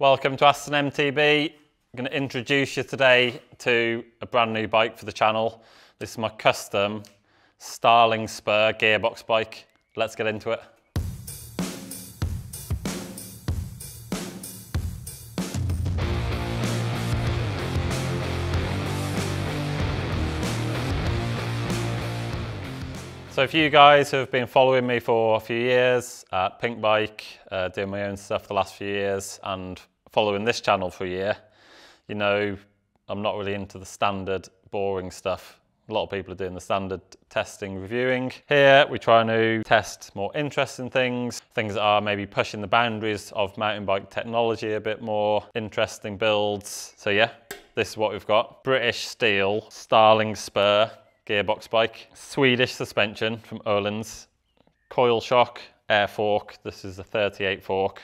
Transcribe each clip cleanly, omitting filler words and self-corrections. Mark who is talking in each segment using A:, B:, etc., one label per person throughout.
A: Welcome to Aston MTB. I'm going to introduce you today to a brand new bike for the channel. This is my custom Starling Spur gearbox bike. Let's get into it. So if you guys have been following me for a few years at Pink Bike, doing my own stuff the last few years and following this channel for a year, you know I'm not really into the standard boring stuff. A lot of people are doing the standard testing, reviewing. Here we try to test more interesting things that are maybe pushing the boundaries of mountain bike technology a bit more, interesting builds. So yeah, this is what we've got. British steel Starling Spur gearbox bike, Swedish suspension from Öhlins, coil shock, air fork. This is a 38 fork,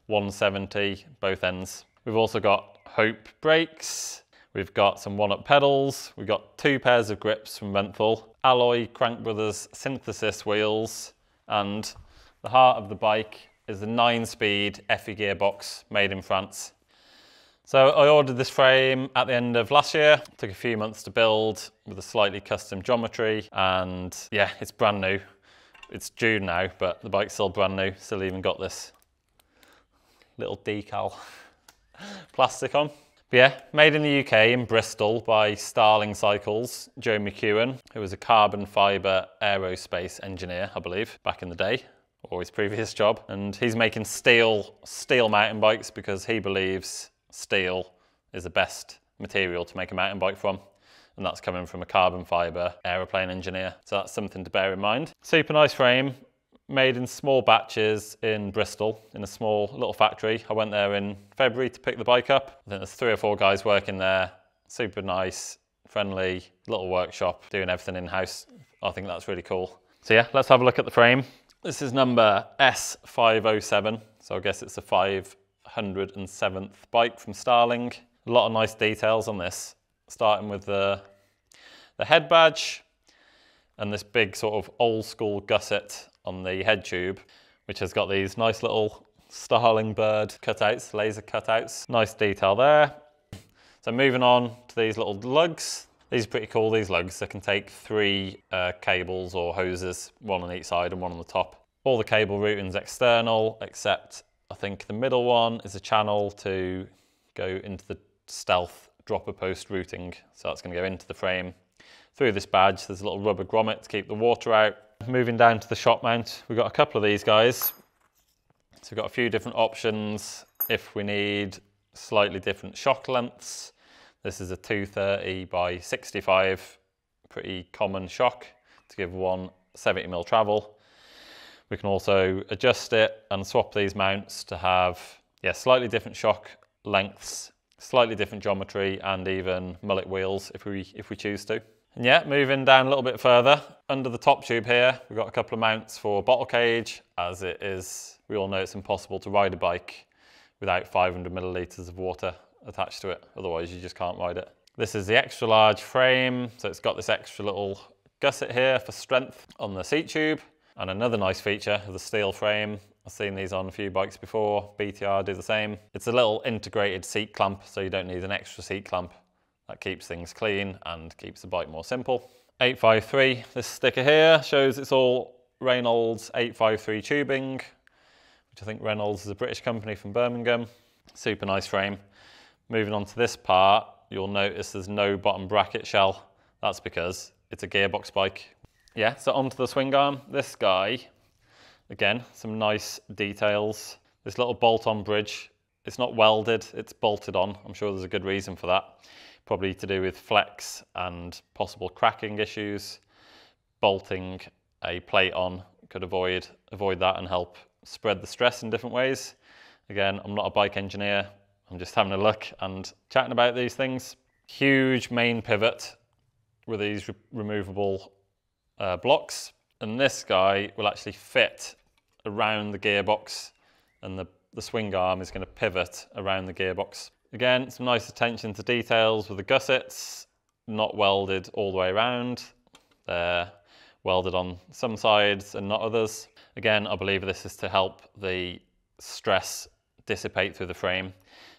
A: 170 both ends. We've also got Hope brakes. We've got some one-up pedals. We've got 2 pairs of grips from Renthal, alloy Crank Brothers synthesis wheels, and the heart of the bike is the 9-speed FE gearbox made in France. So I ordered this frame at the end of last year. It took a few months to build with a slightly custom geometry, and yeah, it's brand new. It's June now, but the bike's still brand new. Still even got this little decal plastic on. But yeah, made in the UK in Bristol by Starling Cycles, Joe McEwen, who was a carbon fibre aerospace engineer, I believe, back in the day, or his previous job. And he's making steel mountain bikes because he believes steel is the best material to make a mountain bike from, and that's coming from a carbon fibre aeroplane engineer. So that's something to bear in mind. Super nice frame, made in small batches in Bristol, in a small little factory. I went there in February to pick the bike up. I think there's 3 or 4 guys working there. Super nice, friendly little workshop, doing everything in-house. I think that's really cool. So yeah, let's have a look at the frame. This is number S507, so I guess it's a 507th bike from Starling. A lot of nice details on this, starting with the head badge and this big sort of old school gusset on the head tube, which has got these nice little Starling bird cutouts, laser cutouts. Nice detail there. So moving on to these little lugs. These are pretty cool, these lugs. They can take 3 cables or hoses, 1 on each side and 1 on the top. All the cable routing's external, except I think the middle one is a channel to go into the stealth dropper post routing. So that's going to go into the frame. Through this badge, there's a little rubber grommet to keep the water out. Moving down to the shop mount, we've got a couple of these guys. So we've got a few different options if we need slightly different shock lengths. This is a 230 by 65, pretty common shock to give one 70mm travel. We can also adjust it and swap these mounts to have, yeah, slightly different shock lengths, slightly different geometry, and even mullet wheels if we choose to. And yeah, moving down a little bit further, under the top tube here, we've got a couple of mounts for bottle cage, as it is, we all know it's impossible to ride a bike without 500ml of water attached to it. Otherwise you just can't ride it. This is the extra large frame, so it's got this extra little gusset here for strength on the seat tube. And another nice feature of the steel frame, I've seen these on a few bikes before, BTR do the same. It's a little integrated seat clamp, so you don't need an extra seat clamp. That keeps things clean and keeps the bike more simple. 853, this sticker here shows it's all Reynolds 853 tubing, which I think Reynolds is a British company from Birmingham. Super nice frame. Moving on to this part, you'll notice there's no bottom bracket shell. That's because it's a gearbox bike. Yeah, so onto the swing arm. This guy, again, some nice details. This little bolt-on bridge, it's not welded, it's bolted on. I'm sure there's a good reason for that. Probably to do with flex and possible cracking issues. Bolting a plate on could avoid that and help spread the stress in different ways. Again, I'm not a bike engineer. I'm just having a look and chatting about these things. Huge main pivot with these removable blocks, and this guy will actually fit around the gearbox, and the swing arm is going to pivot around the gearbox. Again, some nice attention to details with the gussets, not welded all the way around. They're welded on some sides and not others. Again, I believe this is to help the stress dissipate through the frame.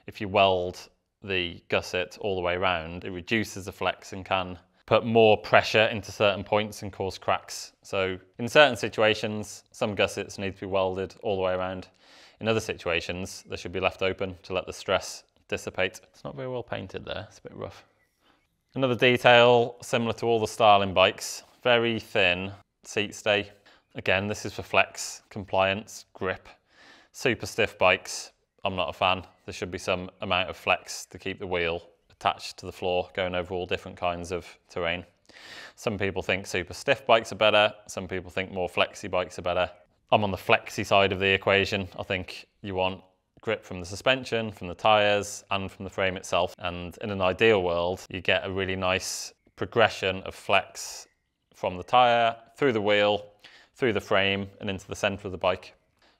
A: If you weld the gusset all the way around, it reduces the flex and can put more pressure into certain points and cause cracks. So in certain situations, some gussets need to be welded all the way around. In other situations, they should be left open to let the stress dissipate. It's not very well painted there, it's a bit rough. Another detail similar to all the Starling bikes, very thin seat stay. Again, this is for flex, compliance, grip. Super stiff bikes, I'm not a fan. There should be some amount of flex to keep the wheel attached to the floor, going over all different kinds of terrain. Some people think super stiff bikes are better. Some people think more flexy bikes are better. I'm on the flexy side of the equation. I think you want grip from the suspension, from the tyres, and from the frame itself. And in an ideal world, you get a really nice progression of flex from the tyre, through the wheel, through the frame, and into the centre of the bike.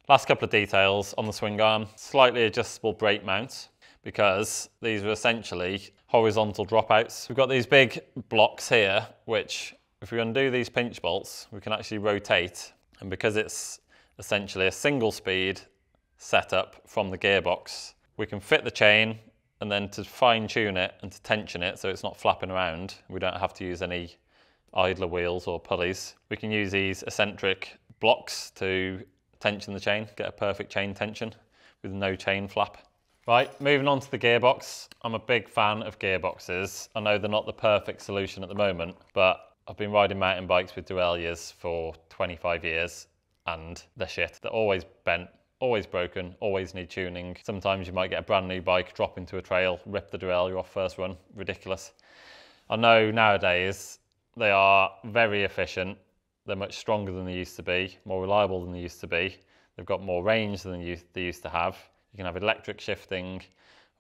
A: Last couple of details on the swing arm. Slightly adjustable brake mount, because these are essentially horizontal dropouts. We've got these big blocks here, which if we undo these pinch bolts, we can actually rotate. And because it's essentially a single speed setup from the gearbox, we can fit the chain, and then to fine tune it and to tension it so it's not flapping around, we don't have to use any idler wheels or pulleys. We can use these eccentric blocks to tension the chain, get a perfect chain tension with no chain flap. Right, moving on to the gearbox. I'm a big fan of gearboxes. I know they're not the perfect solution at the moment, but I've been riding mountain bikes with derailleurs for 25 years and they're shit. They're always bent, always broken, always need tuning. Sometimes you might get a brand new bike, drop into a trail, rip the derailleur off first run. Ridiculous. I know nowadays they are very efficient. They're much stronger than they used to be, more reliable than they used to be. They've got more range than they used to have. You can have electric shifting,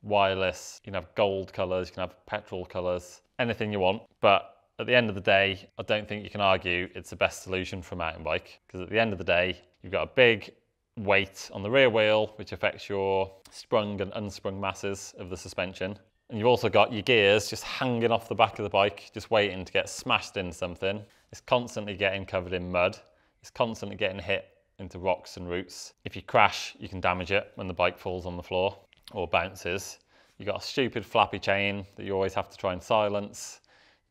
A: wireless, you can have gold colours, you can have petrol colours, anything you want. But at the end of the day, I don't think you can argue it's the best solution for a mountain bike, because at the end of the day, you've got a big weight on the rear wheel, which affects your sprung and unsprung masses of the suspension. And you've also got your gears just hanging off the back of the bike, just waiting to get smashed into something. It's constantly getting covered in mud. It's constantly getting hit into rocks and roots. If you crash, you can damage it when the bike falls on the floor or bounces. You've got a stupid flappy chain that you always have to try and silence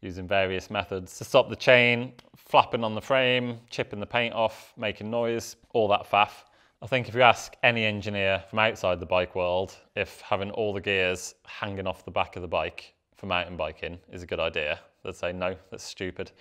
A: using various methods to stop the chain flapping on the frame, chipping the paint off, making noise, all that faff. I think if you ask any engineer from outside the bike world if having all the gears hanging off the back of the bike for mountain biking is a good idea, they'd say no, that's stupid.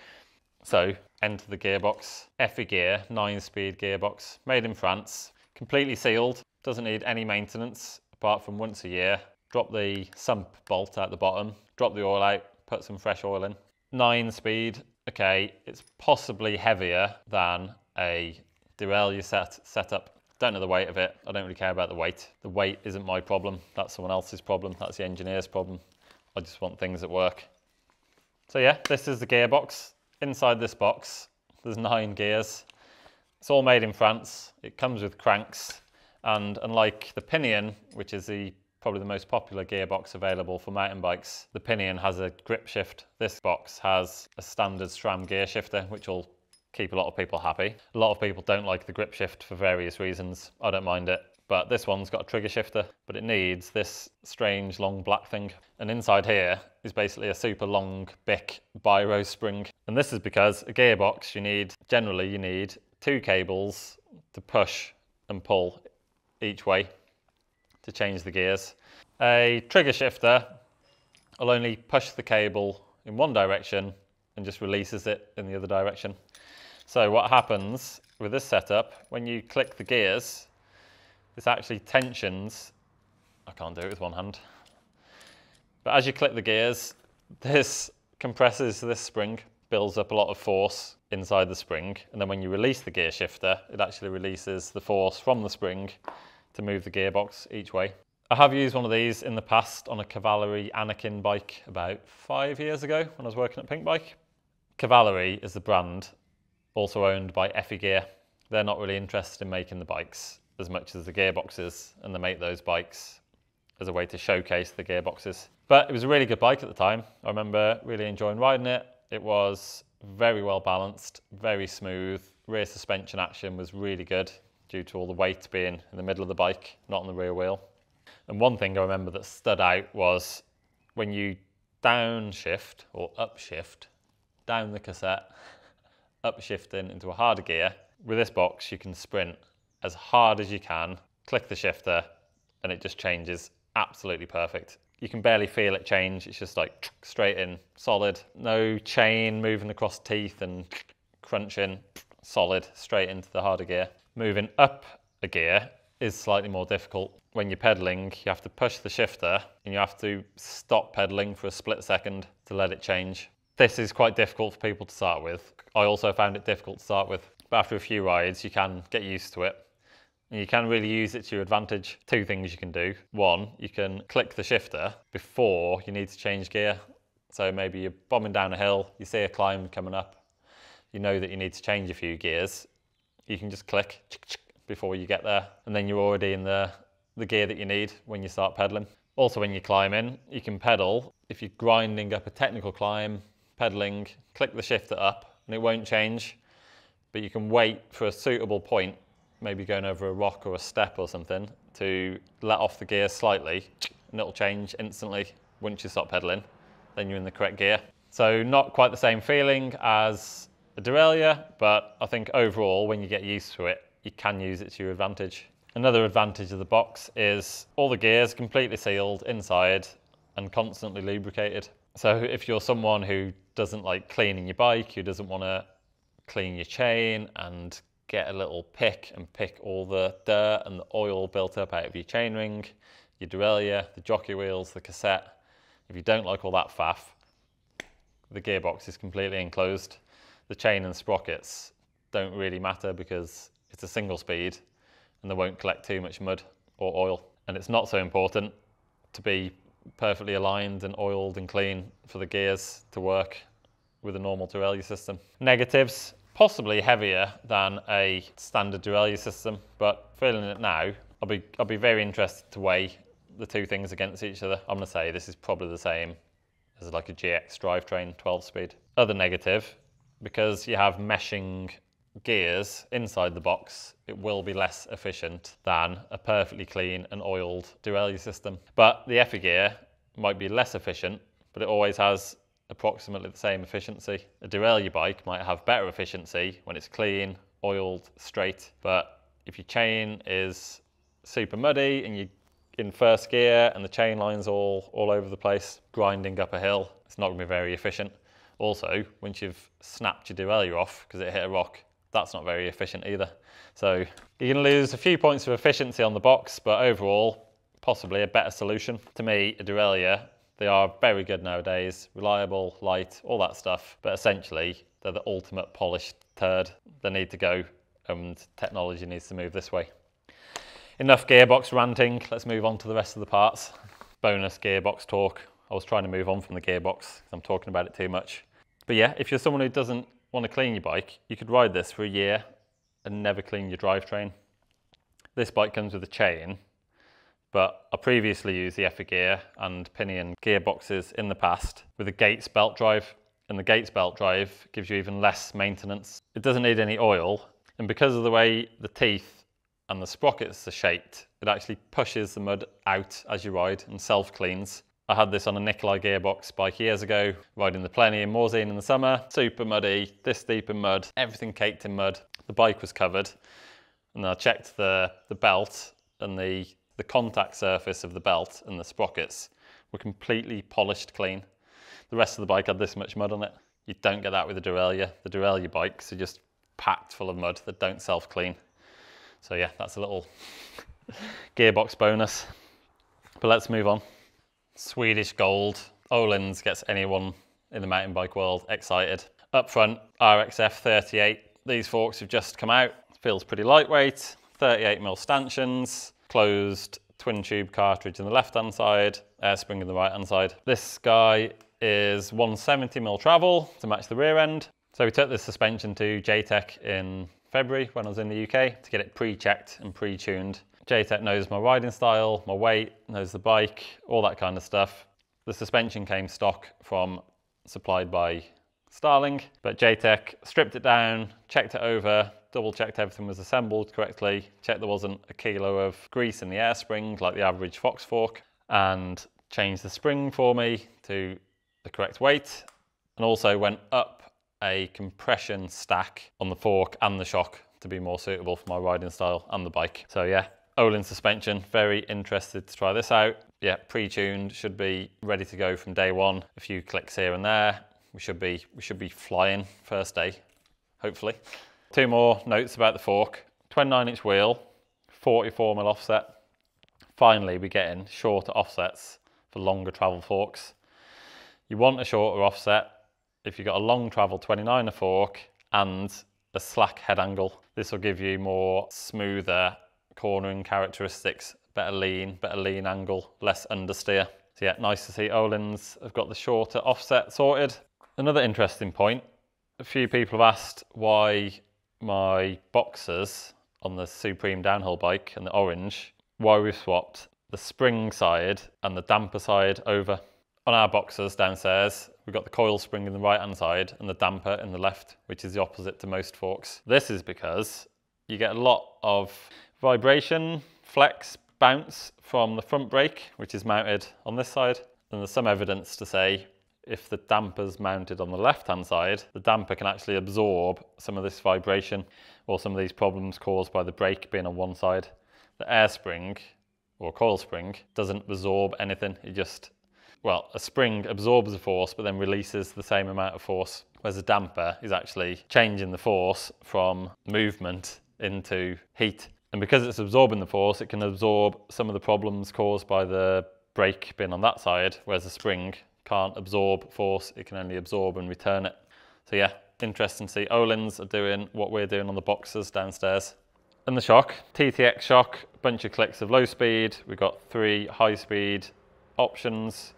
A: So enter the gearbox. Effie Gear 9-speed gearbox, made in France, completely sealed, doesn't need any maintenance apart from once a year. Drop the sump bolt out the bottom, drop the oil out, put some fresh oil in. 9-speed, okay, it's possibly heavier than a derailleur setup. Don't know the weight of it, I don't really care about the weight. The weight isn't my problem, that's someone else's problem, that's the engineer's problem. I just want things that work. So yeah, this is the gearbox. Inside this box, there's 9 gears. It's all made in France. It comes with cranks. And unlike the Pinion, which is probably the most popular gearbox available for mountain bikes, the Pinion has a grip shift. This box has a standard SRAM gear shifter, which will keep a lot of people happy. A lot of people don't like the grip shift for various reasons. I don't mind it. But this one's got a trigger shifter, but it needs this strange long black thing. And inside here is basically a super long Bic biro spring. And this is because a gearbox, generally you need 2 cables to push and pull each way to change the gears. A trigger shifter will only push the cable in one direction and just releases it in the other direction. So what happens with this setup, when you click the gears, this actually tensions, I can't do it with one hand, but as you click the gears, this compresses this spring, builds up a lot of force inside the spring, and then when you release the gear shifter, it actually releases the force from the spring to move the gearbox each way. I have used one of these in the past on a Cavalry Anakin bike about 5 years ago when I was working at Pink Bike. Cavalry is the brand, also owned by Effie Gear. They're not really interested in making the bikes as much as the gearboxes, and they make those bikes as a way to showcase the gearboxes. But it was a really good bike at the time. I remember really enjoying riding it. It was very well balanced, very smooth. Rear suspension action was really good. due to all the weight being in the middle of the bike, not on the rear wheel. And one thing I remember that stood out was when you downshift or upshift down the cassette, upshifting into a harder gear. With this box, you can sprint as hard as you can, click the shifter, and it just changes absolutely perfect. You can barely feel it change. It's just like straight in, solid. No chain moving across teeth and crunching, solid, straight into the harder gear. Moving up a gear is slightly more difficult. When you're pedaling, you have to push the shifter and you have to stop pedaling for a split second to let it change. This is quite difficult for people to start with. I also found it difficult to start with, but after a few rides, you can get used to it. And you can really use it to your advantage. Two things you can do. One, you can click the shifter before you need to change gear. So maybe you're bombing down a hill, you see a climb coming up, you know that you need to change a few gears. You can just click before you get there, and then you're already in the gear that you need when you start pedaling. Also, when you're climbing, you can pedal. If you're grinding up a technical climb, pedaling, click the shifter up and it won't change, but you can wait for a suitable point, maybe going over a rock or a step or something, to let off the gear slightly and it'll change instantly once you stop pedaling. Then you're in the correct gear. So not quite the same feeling as a derailleur, but I think overall, when you get used to it, you can use it to your advantage. Another advantage of the box is all the gears completely sealed inside and constantly lubricated. So if you're someone who doesn't like cleaning your bike, who doesn't want to clean your chain and get a little pick and pick all the dirt and the oil built up out of your chainring, your derailleur, the jockey wheels, the cassette, if you don't like all that faff, the gearbox is completely enclosed. The chain and sprockets don't really matter because it's a single speed and they won't collect too much mud or oil. And it's not so important to be perfectly aligned and oiled and clean for the gears to work with a normal derailleur system. Negatives, possibly heavier than a standard derailleur system, but feeling it now, I'll be very interested to weigh the two things against each other. I'm gonna say this is probably the same as like a GX drivetrain 12-speed. Other negative, because you have meshing gears inside the box, it will be less efficient than a perfectly clean and oiled derailleur system. But the FE gear might be less efficient, but it always has approximately the same efficiency. A derailleur bike might have better efficiency when it's clean, oiled, straight, but if your chain is super muddy and you're in first gear and the chain line's all over the place, grinding up a hill, it's not going to be very efficient. Also, once you've snapped your derailleur off because it hit a rock, that's not very efficient either. So you're going to lose a few points of efficiency on the box, but overall, possibly a better solution. To me, a derailleur, they are very good nowadays, reliable, light, all that stuff, but essentially they're the ultimate polished turd. They need to go and technology needs to move this way. Enough gearbox ranting, let's move on to the rest of the parts. Bonus gearbox talk. I was trying to move on from the gearbox because I'm talking about it too much. But yeah, if you're someone who doesn't want to clean your bike, you could ride this for a year and never clean your drivetrain. This bike comes with a chain, but I previously used the FE gear and pinion gearboxes in the past with a Gates belt drive, and the Gates belt drive gives you even less maintenance. It doesn't need any oil, and because of the way the teeth and the sprockets are shaped, it actually pushes the mud out as you ride and self-cleans. I had this on a Nikolai gearbox bike years ago, riding the Plenty in Morzine in the summer, super muddy, this deep in mud, everything caked in mud. The bike was covered, and I checked the belt, and the contact surface of the belt and the sprockets were completely polished clean. The rest of the bike had this much mud on it. You don't get that with a derailleur. The derailleur bikes are just packed full of mud that don't self-clean. So yeah, that's a little gearbox bonus. But let's move on. Swedish gold. Öhlins gets anyone in the mountain bike world excited. Up front, RXF 38. These forks have just come out. Feels pretty lightweight. 38mm stanchions. Closed twin tube cartridge on the left hand side. Air spring on the right hand side. This guy is 170mm travel to match the rear end. So we took this suspension to JTech in February when I was in the UK to get it pre-checked and pre-tuned. JTech knows my riding style, my weight, knows the bike, all that kind of stuff. The suspension came stock supplied by Starling, but JTech stripped it down, checked it over, double checked everything was assembled correctly, checked there wasn't a kilo of grease in the air spring like the average Fox fork, and changed the spring for me to the correct weight, and also went up a compression stack on the fork and the shock to be more suitable for my riding style and the bike. So yeah, Olin suspension, very interested to try this out. Yeah, pre-tuned, should be ready to go from day one. A few clicks here and there. We should be flying first day, hopefully. Two more notes about the fork. 29-inch wheel, 44mm offset. Finally, we're getting shorter offsets for longer travel forks. You want a shorter offset if you've got a long travel 29er fork and a slack head angle. This will give you more smoother cornering characteristics, better lean angle, less understeer. So yeah, nice to see Olin's have got the shorter offset sorted. Another interesting point, a few people have asked why my boxes on the Supreme downhill bike and the orange, why we've swapped the spring side and the damper side over. On our boxes downstairs, we've got the coil spring in the right hand side and the damper in the left, which is the opposite to most forks. This is because you get a lot of vibration, flex, bounce from the front brake, which is mounted on this side. And there's some evidence to say if the damper's mounted on the left hand side, the damper can actually absorb some of this vibration or some of these problems caused by the brake being on one side. The air spring or coil spring doesn't absorb anything. It just, well, a spring absorbs the force but then releases the same amount of force, whereas a damper is actually changing the force from movement into heat. And because it's absorbing the force, it can absorb some of the problems caused by the brake being on that side, whereas the spring can't absorb force, it can only absorb and return it. So yeah, interesting to see Olin's are doing what we're doing on the boxes downstairs. And the shock, TTX shock, bunch of clicks of low speed. We've got 3 high speed options,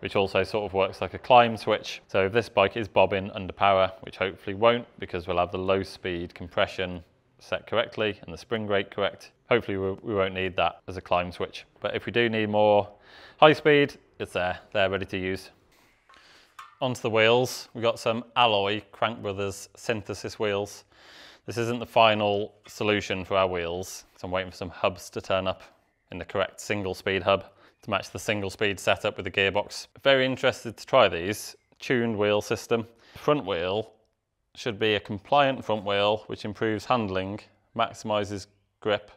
A: which also sort of works like a climb switch. So if this bike is bobbing under power, which hopefully won't because we'll have the low speed compression set correctly and the spring rate correct, hopefully we won't need that as a climb switch. But if we do need more high speed, it's there, they're ready to use. Onto the wheels, we've got some alloy Crank Brothers synthesis wheels. This isn't the final solution for our wheels, so I'm waiting for some hubs to turn up in the correct single speed hub to match the single speed setup with the gearbox. Very interested to try these. Tuned wheel system. The front wheel should be a compliant front wheel which improves handling, maximises grip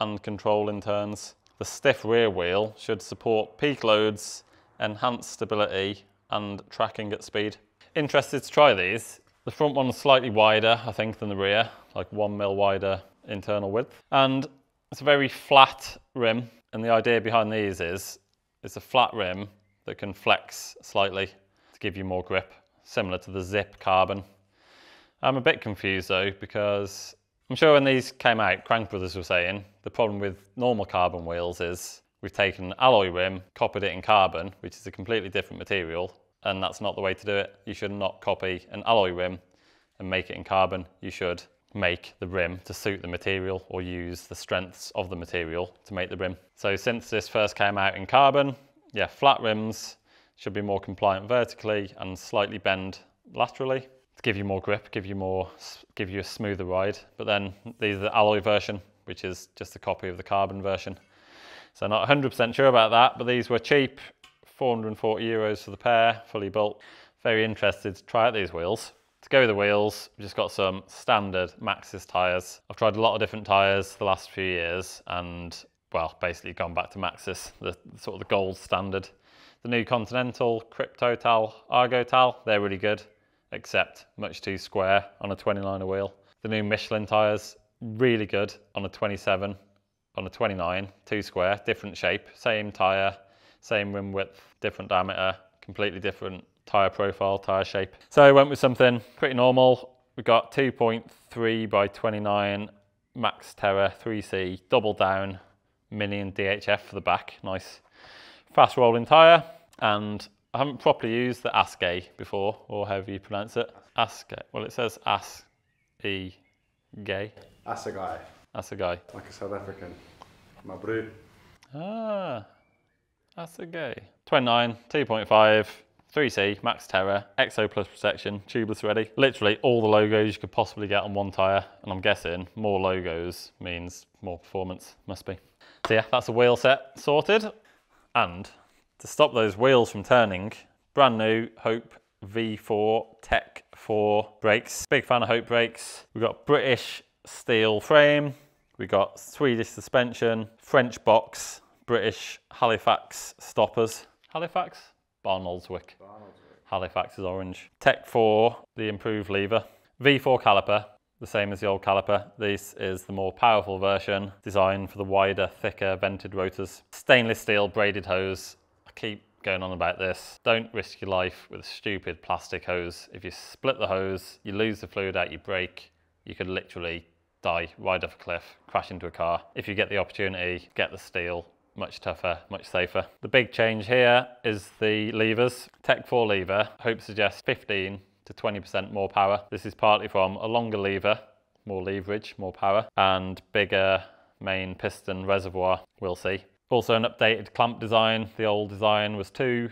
A: and control in turns. The stiff rear wheel should support peak loads, enhance stability and tracking at speed. Interested to try these. The front one's slightly wider, I think, than the rear, like 1mm wider internal width. And it's a very flat rim. And the idea behind these is it's a flat rim that can flex slightly to give you more grip, similar to the Zip Carbon. I'm a bit confused though, because I'm sure when these came out, Crank Brothers were saying the problem with normal carbon wheels is we've taken an alloy rim, copied it in carbon, which is a completely different material, and that's not the way to do it. You should not copy an alloy rim and make it in carbon. You should make the rim to suit the material or use the strengths of the material to make the rim. So since this first came out in carbon, yeah, flat rims should be more compliant vertically and slightly bend laterally to give you more grip, give you a smoother ride. But then these are the alloy version, which is just a copy of the carbon version. So not 100% sure about that, but these were cheap, 440 euros for the pair, fully built. Very interested to try out these wheels. To go with the wheels, we've just got some standard Maxxis tyres. I've tried a lot of different tyres the last few years and, well, basically gone back to Maxxis, the sort of the gold standard. The new Continental, Cryptotal, Argotal, they're really good, except much too square on a 29er wheel. The new Michelin tyres, really good on a 27, on a 29, too square, different shape, same tyre, same rim width, different diameter, completely different tyre profile, tyre shape. So I went with something pretty normal. We've got 2.3 by 29 Max Terra 3C double down mini and DHF for the back. Nice fast rolling tyre. And I haven't properly used the Asgay before, or however you pronounce it. Asgay. Well, it says Asgay.
B: Asgay.
A: Asgay.
B: Like a South African. My brew.
A: Ah, Asgay. 29, 2.5. 3C, Max Terra, Exo Plus Protection, tubeless ready. Literally all the logos you could possibly get on one tyre, and I'm guessing more logos means more performance, must be. So yeah, that's a wheel set sorted. And to stop those wheels from turning, brand new Hope V4 Tech 4 brakes. Big fan of Hope brakes. We've got British steel frame, we've got Swedish suspension, French box, British Halifax stoppers. Halifax? Barnoldswick. Halifax is orange. Tech 4, the improved lever. V4 caliper, the same as the old caliper. This is the more powerful version, designed for the wider, thicker, vented rotors. Stainless steel braided hose. I keep going on about this. Don't risk your life with a stupid plastic hose. If you split the hose, you lose the fluid out your brake, you could literally die, ride off a cliff, crash into a car. If you get the opportunity, get the steel. Much tougher, much safer. The big change here is the levers. Tech 4 lever, Hope suggests 15 to 20% more power. This is partly from a longer lever, more leverage, more power, and bigger main piston reservoir, we'll see. Also an updated clamp design. The old design was two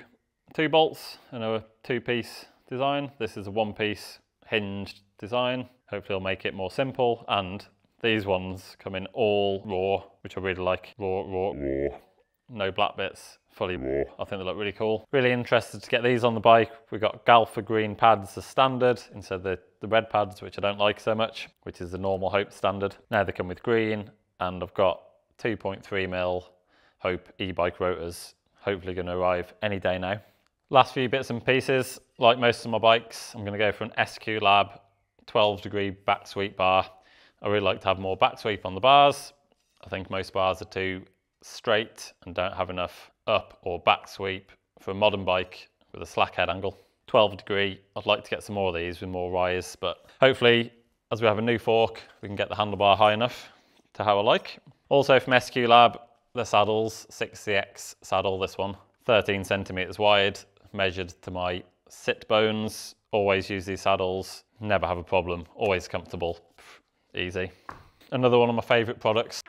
A: bolts and a two-piece design. This is a one-piece hinged design. Hopefully it'll make it more simple, and these ones come in all raw, which I really like. Raw. No black bits, fully raw. I think they look really cool. Really interested to get these on the bike. We've got Galfa green pads as standard instead of the red pads, which I don't like so much, which is the normal Hope standard. Now they come with green, and I've got 2.3mm Hope e-bike rotors, hopefully going to arrive any day now. Last few bits and pieces, like most of my bikes, I'm going to go for an SQ Lab 12-degree back sweep bar. I really like to have more back sweep on the bars. I think most bars are too straight and don't have enough up or back sweep for a modern bike with a slack head angle. 12-degree, I'd like to get some more of these with more rise, but hopefully as we have a new fork, we can get the handlebar high enough to how I like. Also from SQ Lab, the saddles, 6CX saddle, this one, 13 centimeters wide, measured to my sit bones. Always use these saddles, never have a problem, always comfortable. Easy. Another one of my favourite products.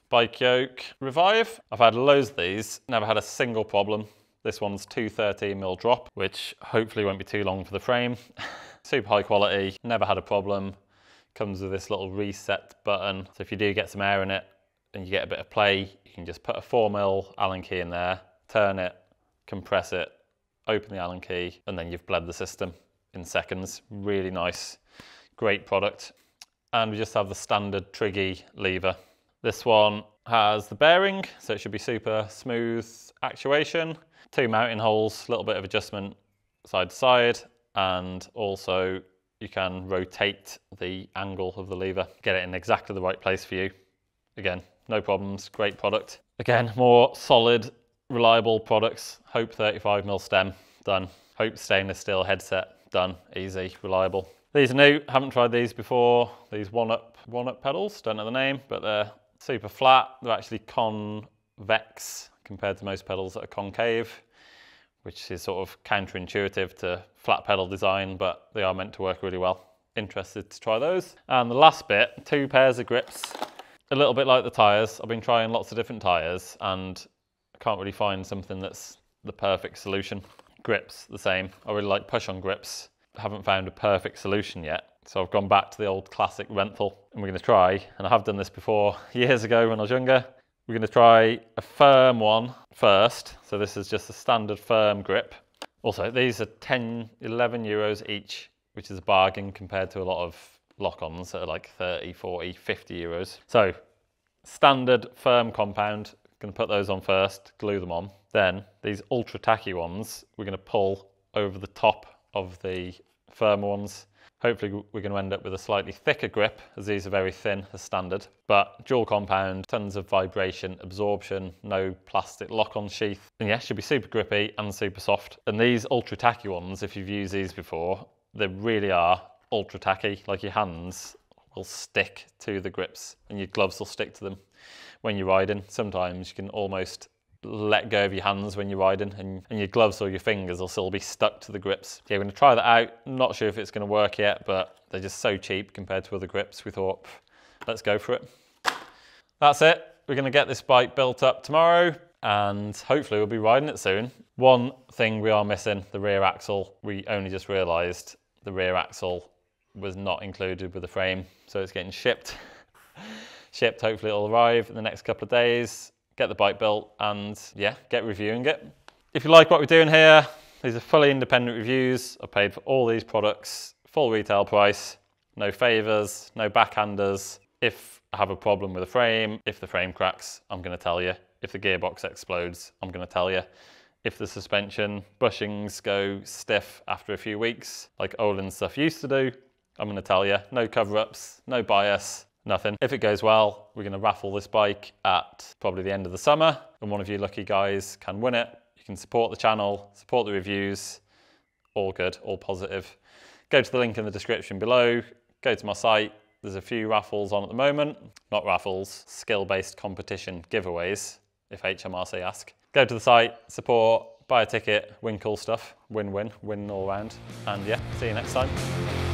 A: Bike yoke Revive. I've had loads of these, never had a single problem. This one's 213mm drop, which hopefully won't be too long for the frame. Super high quality, never had a problem. Comes with this little reset button. So if you do get some air in it and you get a bit of play, you can just put a 4mm Allen key in there, turn it, compress it, open the Allen key, and then you've bled the system in seconds. Really nice. Great product. And we just have the standard Triggy lever. This one has the bearing, so it should be super smooth actuation. 2 mounting holes, a little bit of adjustment side to side, and also you can rotate the angle of the lever, get it in exactly the right place for you. Again, no problems, great product. Again, more solid, reliable products. Hope 35mm stem, done. Hope stainless steel headset, done. Easy, reliable. These are new, haven't tried these before. These one-up pedals, don't know the name, but they're super flat. They're actually convex compared to most pedals that are concave, which is sort of counterintuitive to flat pedal design, but they are meant to work really well. Interested to try those. And the last bit, 2 pairs of grips. A little bit like the tyres. I've been trying lots of different tyres and I can't really find something that's the perfect solution. Grips, the same. I really like push-on grips. I haven't found a perfect solution yet. So I've gone back to the old classic Renthal, and we're going to try, and I have done this before years ago when I was younger, we're going to try a firm one first. So this is just a standard firm grip. Also, these are 11 euros each, which is a bargain compared to a lot of lock-ons that are like 30, 40, 50 euros. So standard firm compound, going to put those on first, glue them on. Then these ultra tacky ones, we're going to pull over the top of the firmer ones. Hopefully we're going to end up with a slightly thicker grip, as these are very thin as standard, but dual compound, tons of vibration, absorption, no plastic lock-on sheath. And yeah, should be super grippy and super soft. And these ultra tacky ones, if you've used these before, they really are ultra tacky. Like your hands will stick to the grips and your gloves will stick to them when you're riding. Sometimes you can almost let go of your hands when you're riding, and your gloves or your fingers will still be stuck to the grips. Yeah, we're going to try that out. Not sure if it's going to work yet, but they're just so cheap compared to other grips. We thought, let's go for it. That's it. We're going to get this bike built up tomorrow, and hopefully we'll be riding it soon. One thing we are missing, the rear axle. We only just realised the rear axle was not included with the frame, so it's getting shipped. Hopefully it'll arrive in the next couple of days, get the bike built, and yeah, get reviewing it. If you like what we're doing here, these are fully independent reviews. I paid for all these products, full retail price, no favours, no backhanders. If I have a problem with the frame, if the frame cracks, I'm going to tell you. If the gearbox explodes, I'm going to tell you. If the suspension bushings go stiff after a few weeks, like Olin stuff used to do, I'm going to tell you. No cover-ups, no bias, nothing. If it goes well, we're going to raffle this bike at probably the end of the summer, and one of you lucky guys can win it. You can support the channel, support the reviews, all good, all positive. Go to the link in the description below, go to my site. There's a few raffles on at the moment. Not raffles, skill-based competition giveaways, if HMRC ask. Go to the site, support, buy a ticket, win cool stuff. Win-win, win all round. And yeah, see you next time.